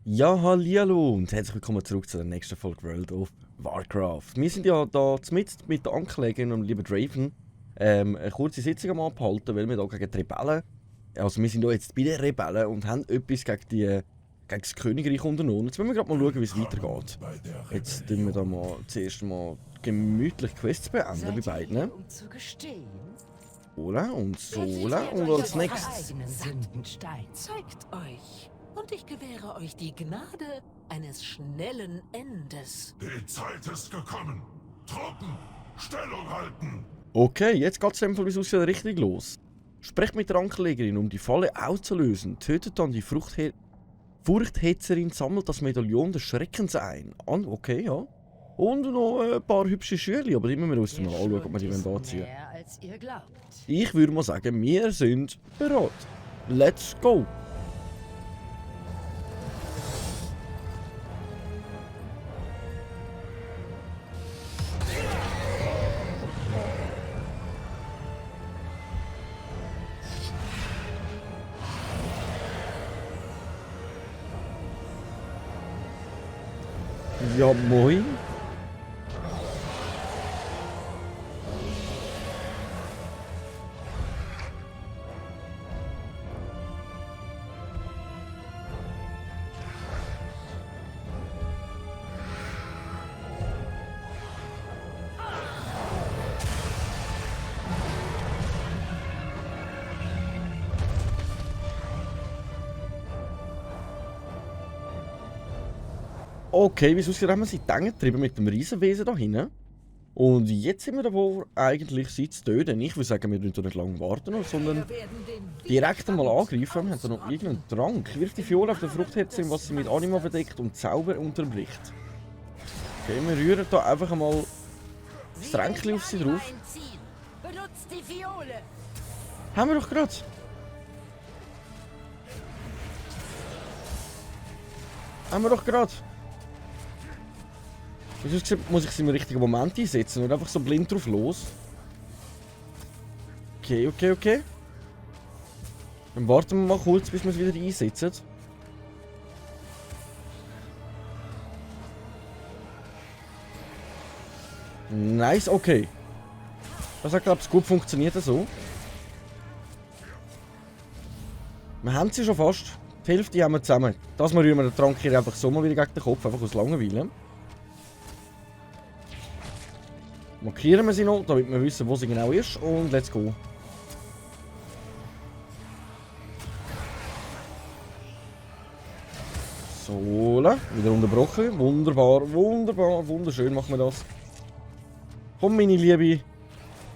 Ja, hallihallo und herzlich willkommen zurück zu der nächsten Folge World of Warcraft. Wir sind ja da mit der Angelegin und lieben Draven eine kurze Sitzung am abhalten, weil wir da gegen die Rebellen, also wir sind ja jetzt bei den Rebellen und haben etwas gegen das Königreich unternommen. Jetzt wollen wir gerade mal schauen, wie es weitergeht. Jetzt tun wir da mal zuerst mal gemütlich Quests beenden bei beiden. Sola und Sola und als nächstes... Zeigt euch. Und ich gewähre euch die Gnade eines schnellen Endes. Die Zeit ist gekommen. Truppen, Stellung halten. Okay, jetzt geht es wie es aussieht richtig los. Sprecht mit der Ankerlegerin, um die Falle auszulösen. Tötet dann die Furchthetzerin, sammelt das Medaillon des Schreckens ein. Okay, ja. Und noch ein paar hübsche Schürli, aber die müssen wir uns mal anschauen, ob wir die anziehen. Mehr als ihr glaubt. Ich würde mal sagen, wir sind bereit. Let's go! Ja, moin. Okay, wie es aussieht, haben wir sie getrieben mit dem Riesenwesen da hinten. Und jetzt sind wir davor, eigentlich sie zu töten. Ich würde sagen, wir müssen nicht lange warten, sondern direkt einmal angreifen. Wir haben da noch irgendeinen Trank. Wirft die Fiole auf den Fruchtherzen, was sie mit Anima verdeckt und Zauber unterbricht. Okay, wir rühren da einfach einmal das Tränkchen auf sie drauf. Benutzt die Fiole. Haben wir doch gerade. Haben wir doch gerade. Sonst muss ich sie im richtigen Moment einsetzen und einfach so blind drauf los. Okay. Dann warten wir mal kurz, bis wir es wieder einsetzen. Nice, okay. Das hat, glaube ich, gut funktioniert so. Wir haben sie schon fast. Die Hälfte haben wir zusammen. Das mal rühren wir den Trank hier einfach so mal wieder gegen den Kopf, einfach aus Langeweile. Markieren wir sie noch, damit wir wissen, wo sie genau ist. Und let's go. So, wieder unterbrochen. Wunderbar, wunderschön machen wir das. Komm, meine liebe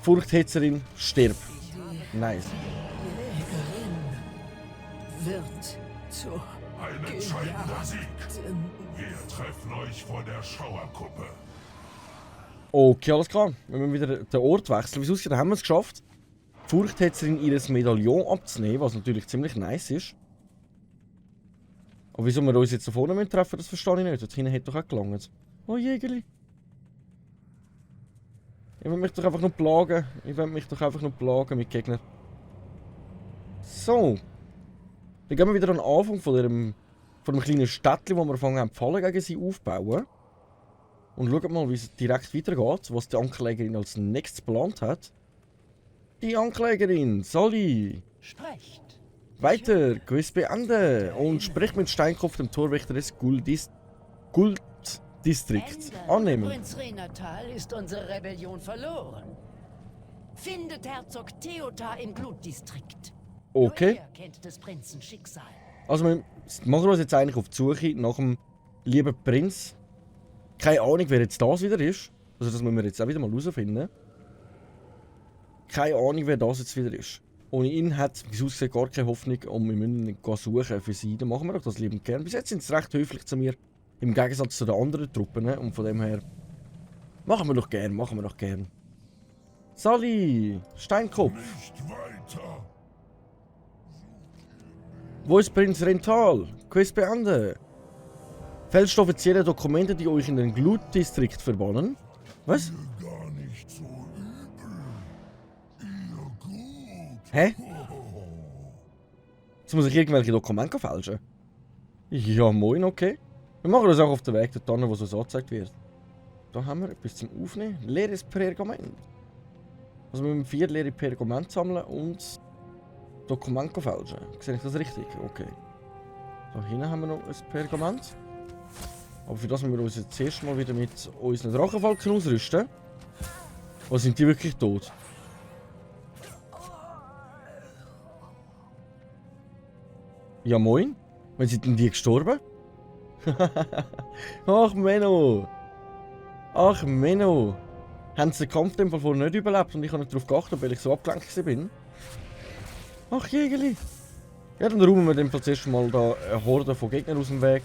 Furchthetzerin, stirb. Nice. Wird zu Ein entscheidender Sieg. Wir treffen euch vor der Schauerkuppe. Okay, alles klar. Wenn wir wieder den Ort wechseln, wie es aussieht, haben wir es geschafft. Die Furchthetzerin ihr Medaillon abzunehmen, was natürlich ziemlich nice ist. Aber wieso wir uns jetzt da vorne treffen, das verstehe ich nicht. Dort hinten hätte doch auch gelangt. Oh Jägerli. Ich will mich doch einfach nur plagen. Mit Gegnern. So. Dann gehen wir wieder an den Anfang von dem kleinen Städtchen, wo wir angefangen haben, Pfahlen gegen sie aufzubauen. Und schaut mal, wie es direkt weitergeht, was die Ankerlegerin als nächstes geplant hat. Die Ankerlegerin, Soli! Sprecht! Weiter, Quest beenden und spricht mit Steinkopf, dem Torwächter des Gulddistrikts. Annehmen. Prinz Renatal ist unsere Rebellion verloren. Findet Herzog Theotar im Glutdistrikt. Okay. Nur er kennt des Prinzen Schicksal. Also wir machen uns jetzt eigentlich auf die Suche nach dem lieben Prinz. Keine Ahnung, wer jetzt das wieder ist. Also das müssen wir jetzt auch wieder mal herausfinden. Keine Ahnung, wer das jetzt wieder ist. Ohne ihn hat, wie es aussieht, gar keine Hoffnung und wir müssen ihn suchen für sie. Dann machen wir doch das liebend gern. Bis jetzt sind sie recht höflich zu mir. Im Gegensatz zu den anderen Truppen. Und von dem her... Machen wir doch gern. Sali! Steinkopf! Nicht weiter. Wo ist Prinz Rental? Quest beenden. Fälscht offizielle Dokumente, die euch in den Glutdistrikt verbannen. Was? Gar nicht so übel. Ihr gut. Hä? Jetzt muss ich irgendwelche Dokumente fälschen. Ja, moin, okay. Wir machen das auch auf dem Weg dorthin, wo es uns angezeigt wird. Da haben wir etwas zum Aufnehmen. Leeres Pergament. Also wir müssen 4 leere Pergamente sammeln und Dokumente fälschen. Sehe ich das richtig? Okay. Da hinten haben wir noch ein Pergament. Aber für das müssen wir uns jetzt zuerst mal wieder mit unseren Drachenfalken ausrüsten. Oder sind die wirklich tot? Ja moin. Wann sind denn die gestorben? Ach Menno. Ach Menno. Haben sie den Kampf in dem Fall vorher nicht überlebt und ich habe nicht darauf geachtet, weil ich so abgelenkt bin? Ach Jägerli. Ja, dann räumen wir in dem Fall zuerst mal da eine Horde von Gegnern aus dem Weg.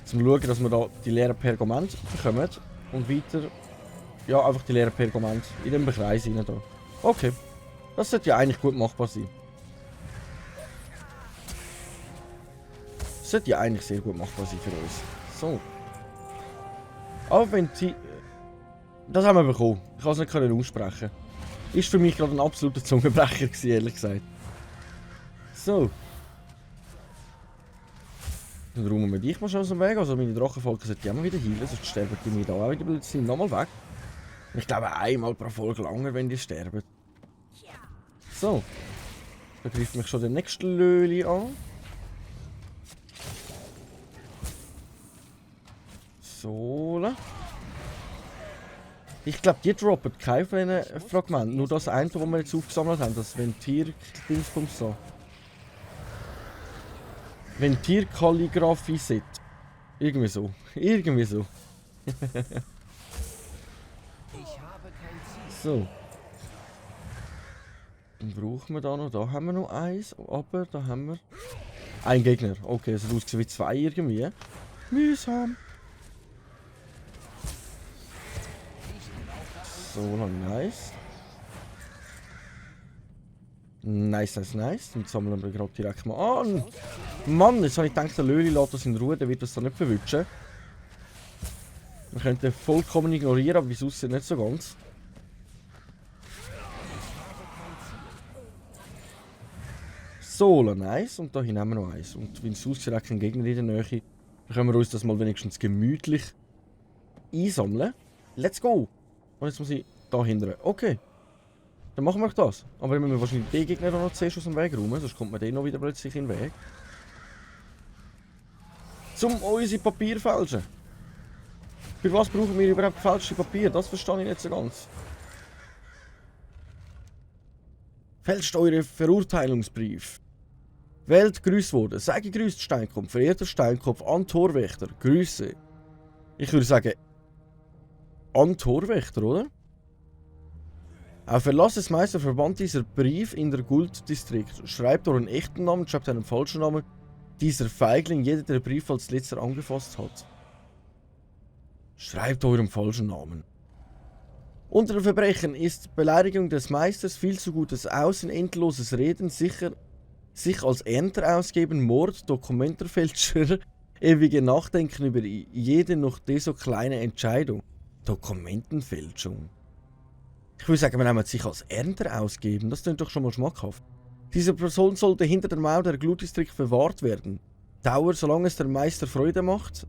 Zum schauen, dass wir da die leeren Pergamente bekommen. Und weiter, ja, einfach die leeren Pergamente in den Kreis rein da. Okay. Das sollte ja eigentlich gut machbar sein. Das sollte ja eigentlich sehr gut machbar sein für uns. So. Aber wenn die... Das haben wir bekommen. Ich kann es nicht aussprechen. Ist für mich gerade ein absoluter Zungenbrecher gewesen, ehrlich gesagt. So. Dann räumen wir dich mal schon aus dem Weg. Also meine Drachenfolge sollten die auch mal wieder heilen, sonst sterben die mir da auch wieder, weil sie sind nochmal weg. Ich glaube einmal pro Folge länger, wenn die sterben. So. Da greift mich schon der nächste Löli an. So. Ich glaube, die droppen kein von diesen Fragmenten. Nur das eine, das wir jetzt aufgesammelt haben, das Ventir-Dingsbums so. Ventir-Kalligraphie-Set. Irgendwie so. Irgendwie so. So. Dann brauchen wir da noch. Da haben wir noch eins. Aber da haben wir... Ein Gegner. Okay, es hat ausgesehen wie 2 irgendwie. Mühsam. So, nice. Nice. Dann sammeln wir gerade direkt mal an. Mann, jetzt habe ich gedacht, der Löli lässt das in Ruhe, der wird das da nicht verwutschen. Wir können den vollkommen ignorieren, aber wie es aussieht, nicht so ganz. So, nice. Und da hinten haben wir noch eins. Und wenn es aussieht, auch kein Gegner in der Nähe, dann können wir uns das mal wenigstens gemütlich einsammeln. Let's go! Und jetzt muss ich da hindern. Okay. Dann machen wir das. Aber dann müssen wir wahrscheinlich den Gegner noch zuerst aus dem Weg räumen, sonst kommt man den noch wieder plötzlich in den Weg. Zum unsere Papier fälschen. Für was brauchen wir überhaupt gefälschte Papier? Das verstehe ich nicht so ganz. Fälscht eure Verurteilungsbrief. Wählt Grüßworte. Sei gegrüßt, Steinkopf. Verehrter Steinkopf, an Torwächter. Grüße. Ich würde sagen, an Torwächter, oder? Auf Erlass des Meisters verband dieser Brief in der Guld-Distrikt. Schreibt euren echten Namen, schreibt einen falschen Namen. Dieser Feigling, jeder, der Brief als letzter angefasst hat. Schreibt euren falschen Namen. Unter den Verbrechen ist Beleidigung des Meisters, viel zu gutes Aussehen, endloses Reden, sich als Ernter ausgeben, Mord, Dokumentenfälscher, ewige Nachdenken über jede noch so kleine Entscheidung. Dokumentenfälschung. Ich würde sagen, wir nehmen sich als Ernter ausgeben. Das klingt doch schon mal schmackhaft. Diese Person sollte hinter der Mauer der Glut-Distrikt verwahrt werden. Dauer, solange es der Meister Freude macht.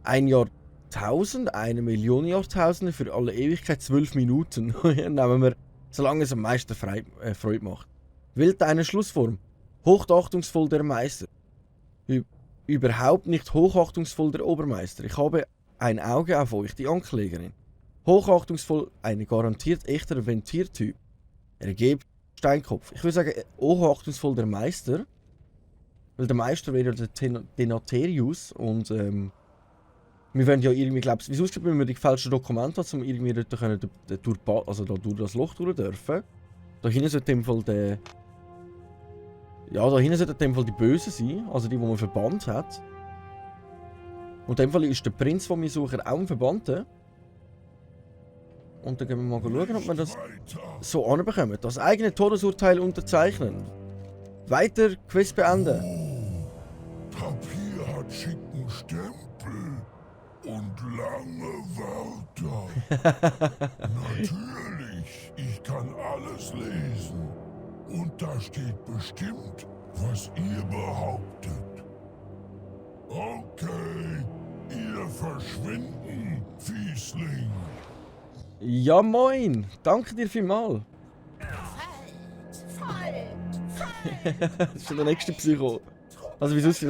1 Jahrtausend, 1 Million Jahrtausende, für alle Ewigkeit 12 Minuten. Nehmen wir, solange es dem Meister Freude macht. Wählt eine Schlussform. Hochachtungsvoll der Meister. Überhaupt nicht hochachtungsvoll der Obermeister. Ich habe ein Auge auf euch, die Anklägerin. Hochachtungsvoll, ein garantiert echter Ventir-Typ. Ergebt Steinkopf. Ich würde sagen, hochachtungsvoll der Meister. Weil der Meister wäre ja der Denaterius. Und wir werden ja irgendwie, glaube ich, wie es aussieht, wenn wir die gefälschten Dokumente haben, um irgendwie dort durch das Loch durch dürfen. Da hinten sollte in dem Fall der... Ja, da hinten sollte in dem Fall die Bösen sein. Also die man verbannt hat. Und in dem Fall ist der Prinz, den wir suchen, auch ein Verbannter. Und dann gehen wir mal schauen, ob wir das so anbekommen. Das eigene Todesurteil unterzeichnen. Weiter, Quest beenden. Papier hat schicken Stempel und lange Wörter. Natürlich, ich kann alles lesen. Und da steht bestimmt, was ihr behauptet. Okay, ihr verschwinden, Fiesling. Ja moin, danke dir vielmals. Das ist schon der nächste Psycho. Also wieso ist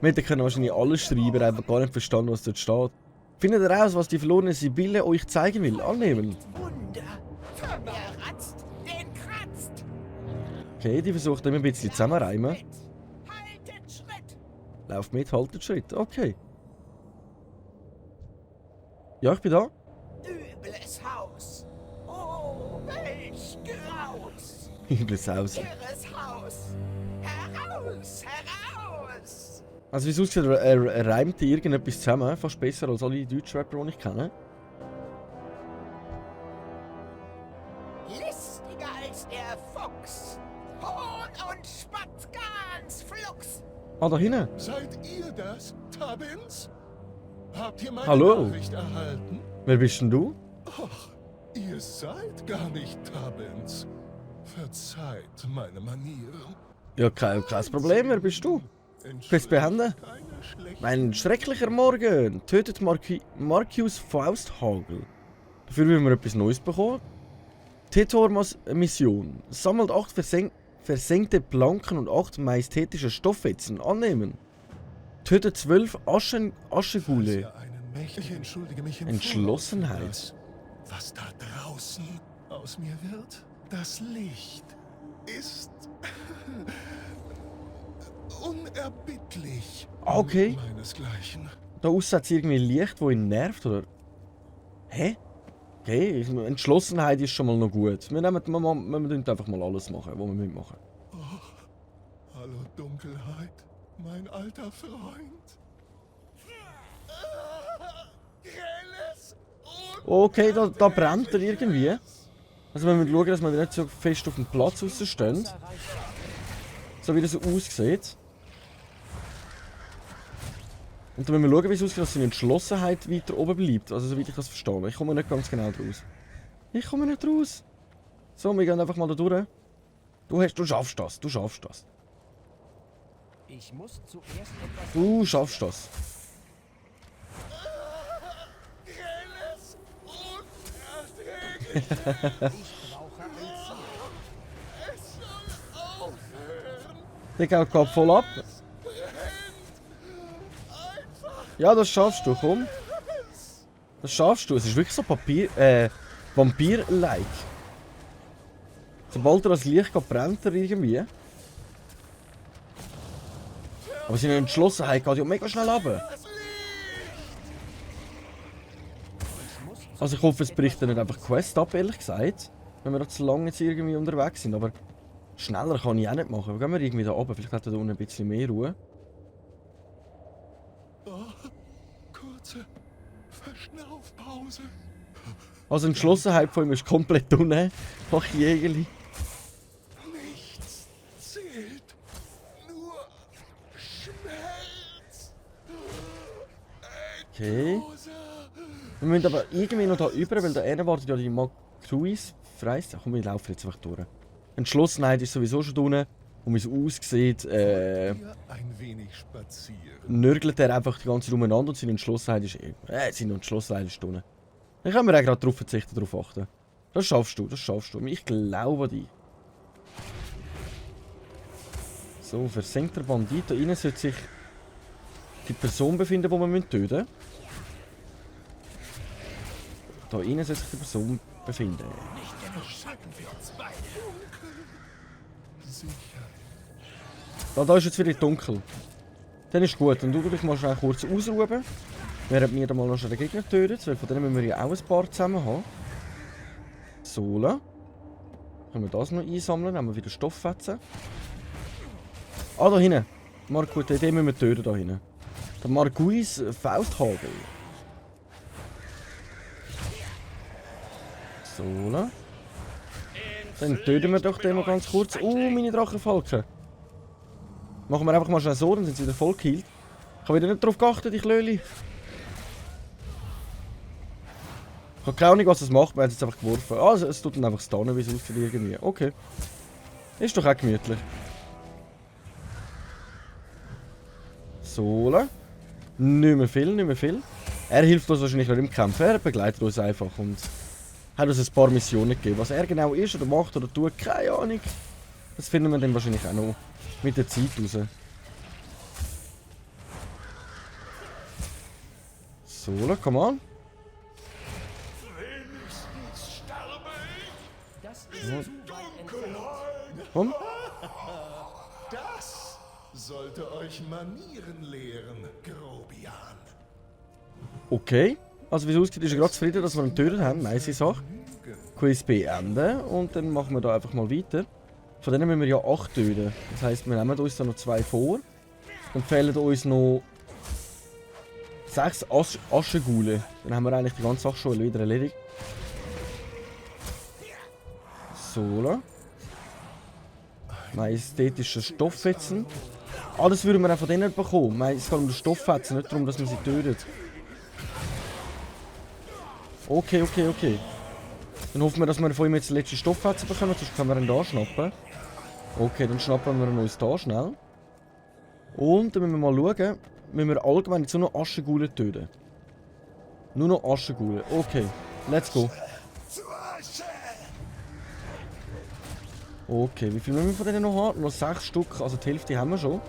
wir können wahrscheinlich alle Schreiber einfach gar nicht verstanden, was dort steht. Findet ihr raus, was die verlorene Sibylle euch zeigen will? Annehmen. Wunder. Verratzt, den kratzt. Okay, die versucht immer ein bisschen zusammenreimen. Haltet Schritt. Lauft mit, haltet Schritt. Okay. Ja, ich bin da. Übles Haus. Oh, welch Graus. Übles Haus. Irres Haus. Heraus, heraus. Also wie es aussieht, er reimt irgendetwas zusammen. Fast besser als alle Deutschrapper, die ich kenne. Listiger als der Fuchs. Hohn und Spott ganz flugs. Ah, da hinten. Seid ihr das, Tabbins? Habt ihr meine Hallo. Nachricht erhalten? Wer bist denn du? Ach, ihr seid gar nicht Tabbins. Verzeiht meine Manieren. Ja, kein Problem. Wer bist du? Bist behände? Keine schlechte Ein schrecklicher Morgen. Tötet Marcus Fausthagel. Dafür will wir etwas Neues bekommen. Tetormas Mission. Sammelt 8 versenkte Planken und 8 majestätische Stoffwetzen. Annehmen. Tötet 12 Aschegule. Ja, einen Mächt. Ich entschuldige mich im Entschlossenheit. Voraus für das, was da draußen aus mir wird. Das Licht ist unerbittlich. Ah, okay. Meinesgleichen. Da aussen hat es irgendwie Licht, das ihn nervt, oder? Hä? Okay, Entschlossenheit ist schon mal noch gut. Wir müssen einfach mal alles machen, was wir machen. Hallo Dunkelheit, mein alter Freund. Grelles Okay, da brennt er irgendwie. Also wir müssen schauen, dass wir nicht so fest auf dem Platz rausstehen. So wie das so aussieht. Und dann müssen wir schauen, wie es aussieht, dass seine Entschlossenheit weiter oben bleibt. Also soweit ich das verstehe. Ich komme nicht ganz genau draus. Ich komme nicht raus. So, wir gehen einfach mal da durch. Du schaffst das, du schaffst das. Ich muss zuerst etwas. Du schaffst das. Grelles unerträglich. Ich brauche ein Ziel. Es soll aufhören. Der geht gerade voll ab. Ja, das schaffst du, komm. Das schaffst du. Es ist wirklich so Vampir-like. Sobald er das Licht geht, brennt er irgendwie. Aber seine Entschlossenheit geht ja mega schnell runter. Also ich hoffe, es bricht dann nicht einfach Quest ab, ehrlich gesagt. Wenn wir da zu lange jetzt irgendwie unterwegs sind. Aber schneller kann ich auch nicht machen. Gehen wir irgendwie da oben. Vielleicht hat er da unten ein bisschen mehr Ruhe. Kurze Verschnaufpause. Also Entschlossenheit von ihm ist komplett unten. Ach Jägerli. Nichts zählt. Nur Schmerz. Okay. Rosa. Wir müssen aber irgendwie noch da über, weil da einer wartet ja die Marquis Freist. Komm, wir laufen jetzt einfach durch. Entschlossenheit ist sowieso schon unten. Und wie es aussieht, Hier ein wenig spazieren. nörgelt er einfach die ganze Zeit umeinander und seine Entschlossenheit ist seine Entschlossenheit ist unten. Dann können wir auch gerade darauf verzichten, darauf achten. Das schaffst du, das schaffst du. Ich glaube an dich. So, versenkter Bandit. Da innen sollte sich die Person befinden, die wir töten müssen. Da innen sollte sich die Person befinden. Sicher. Da ist jetzt wieder dunkel. Dann ist gut. Dann tu dich mal schnell kurz ausruhen. Während wir da mal noch einen Gegner töten. Weil von denen müssen wir ja auch ein paar zusammen haben. So. Können wir das noch einsammeln. Dann haben wir wieder Stofffetzen. Ah, da hinten. Marco, den müssen wir töten da hinten. Der Marquis Fausthagel. So. Dann töten wir doch den mal ganz kurz. Meine Drachenfalken. Machen wir einfach mal schnell so, dann sind sie wieder voll gekillt. Ich habe wieder nicht darauf geachtet, ich Löli. Ich habe keine Ahnung, was es macht, wir haben es jetzt einfach geworfen. Also es tut dann einfach stunnen, wie es aussieht irgendwie. Okay. Ist doch auch gemütlich. So. Nicht mehr viel, nicht mehr viel. Er hilft uns wahrscheinlich noch im Kampf. Er begleitet uns einfach und hat uns ein paar Missionen gegeben. Was er genau ist oder macht oder tut, keine Ahnung. Das finden wir dann wahrscheinlich auch noch mit der Zeit raus. So, come on. Wenigstens sterbe ich. Das ist zu weit entfernt. Komm. Das sollte euch Manieren lehren, Grobian. Okay. Also wie es aussieht, ist er gerade zufrieden, dass wir ihn getötet haben. Nice Sache. Quiz beenden. Und dann machen wir da einfach mal weiter. Von denen müssen wir ja 8 töten. Das heisst, wir nehmen uns da noch 2 vor. Dann fehlen uns noch 6 Aschengule. Dann haben wir eigentlich die ganze Sache schon wieder erledigt. So. Majestätische Stofffetzen. Ah, das würden wir auch von denen bekommen. Es geht um den Stofffetzen, nicht darum, dass man sie tötet. Okay. Dann hoffen wir, dass wir von ihm jetzt die letzte Stofffetzen bekommen, sonst können wir ihn da schnappen. Okay, dann schnappen wir ihn uns da schnell. Und dann müssen wir mal schauen, müssen wir allgemein jetzt nur noch Aschengule töten. Nur noch Aschengule. Okay, let's go. Okay, wie viel müssen wir von denen noch haben? Noch 6 Stück, also die Hälfte haben wir schon.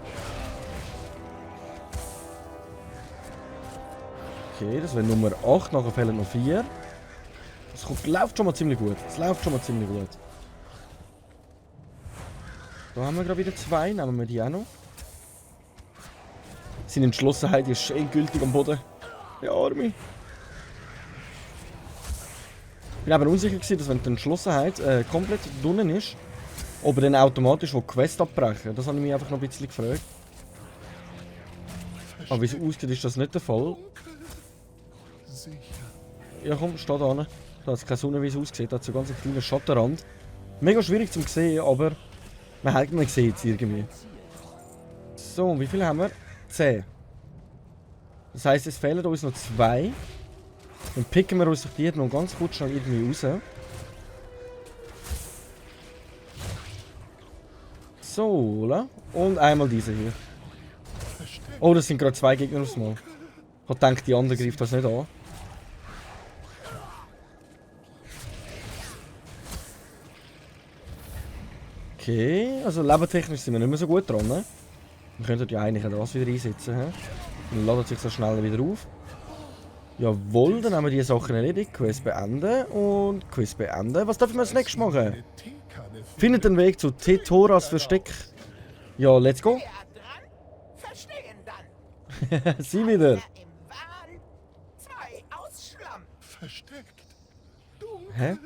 Okay, das wäre Nummer 8, nachher fehlen noch 4. Das läuft schon mal ziemlich gut. Da haben wir gerade wieder 2, nehmen wir die auch noch. Seine Entschlossenheit ist endgültig am Boden. Der Arme. Ich bin aber unsicher gewesen, dass wenn die Entschlossenheit komplett drinnen ist, ob er dann automatisch die Quest abbrechen. Das habe ich mich einfach noch ein bisschen gefragt. Aber wie es aussieht, ist das nicht der Fall. Sicher. Ja komm, steh da hin. Da hat es keine Sonne, wie es aussieht. Da hat so ganz einen kleinen Schattenrand. Mega schwierig zu sehen, aber man sieht es irgendwie. So, wie viele haben wir? 10. Das heisst, es fehlen uns noch 2. Dann picken wir uns die noch ganz kurz schnell irgendwie raus. So, und einmal diese hier. Oh, das sind gerade 2 Gegner aufs Mal. Ich habe gedacht, die andere greift das nicht an. Okay, also lebentechnisch sind wir nicht mehr so gut dran. Ne? Wir könnten ja eigentlich auch das wieder einsetzen. He? Dann ladet sich so schnell wieder auf. Jawohl, dann haben wir die Sachen erledigt. Quest beenden und Quest beenden. Was dürfen wir als nächstes machen? Eine Teekanne Findet den Weg zu Tetoras Versteck. Ja, let's go. Wer dran? Verstehen dann. Sie wieder. Im Wahn. 2 Ausschlamm. versteckt. Hä?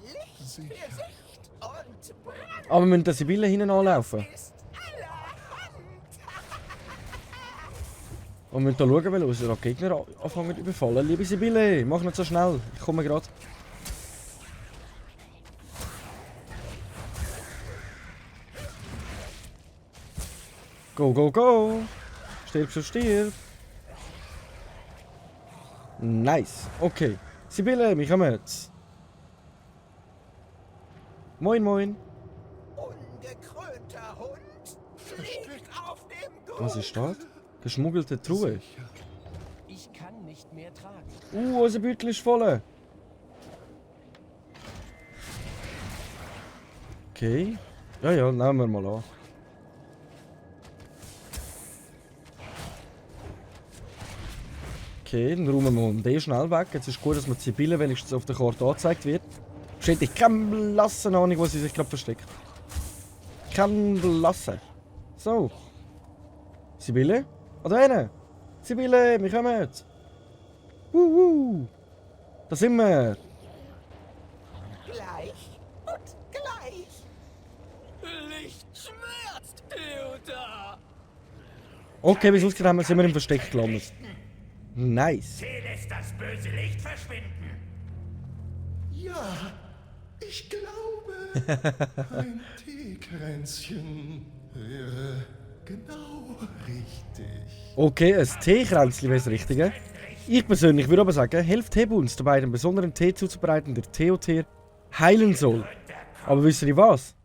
Licht Sicher. für Sicht und Brand Aber wir müssen der Sibylle hinten anlaufen. ist allerhand. Und wir müssen da schauen, weil unsere Gegner anfangen zu überfallen. Liebe Sibylle, mach nicht so schnell. Ich komme gerade. Go, go, go! Stirb so stirb! Nice, okay. Sibylle, wir kommen jetzt. Moin, moin. Ungekrönter Hund liegt auf dem Grund. Was ist das? Geschmuggelte Truhe. Ich kann nicht mehr tragen. Unser Beutel ist voll. Okay. Ja, nehmen wir mal an. Okay, dann räumen wir den schnell weg. Jetzt ist gut, dass man die Sibylle wenigstens auf der Karte angezeigt wird. Steht ich keine blasse Ahnung, wo sie sich gerade versteckt. Keine blasse. So. Sibylle? Da hinten. Sibylle, wir kommen jetzt. Da sind wir. Gleich und gleich. Licht schmerzt, Theodor. Okay, wie es ausgesehen haben, sind wir im Versteck gelandet. Nice. Lässt das böse Licht verschwinden. Ja, ich glaube, ein Teekränzchen wäre genau richtig. Okay, ein Teekränzchen wäre das Richtige. Ich persönlich würde aber sagen, helft Hebe uns dabei, einen besonderen Tee zuzubereiten, der Theoter heilen soll. Aber wisst ihr was?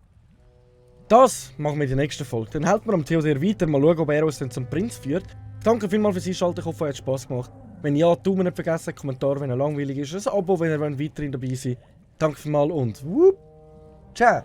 Das machen wir in der nächsten Folge. Dann helfen wir am Theoter weiter, mal schauen, ob er uns dann zum Prinz führt. Danke vielmals fürs Einschalten, ich hoffe, es hat Spass gemacht. Wenn ja, Daumen nicht vergessen, Kommentar, wenn er langweilig ist, ein Abo, wenn ihr weiterhin dabei seid. Danke vielmals und ciao!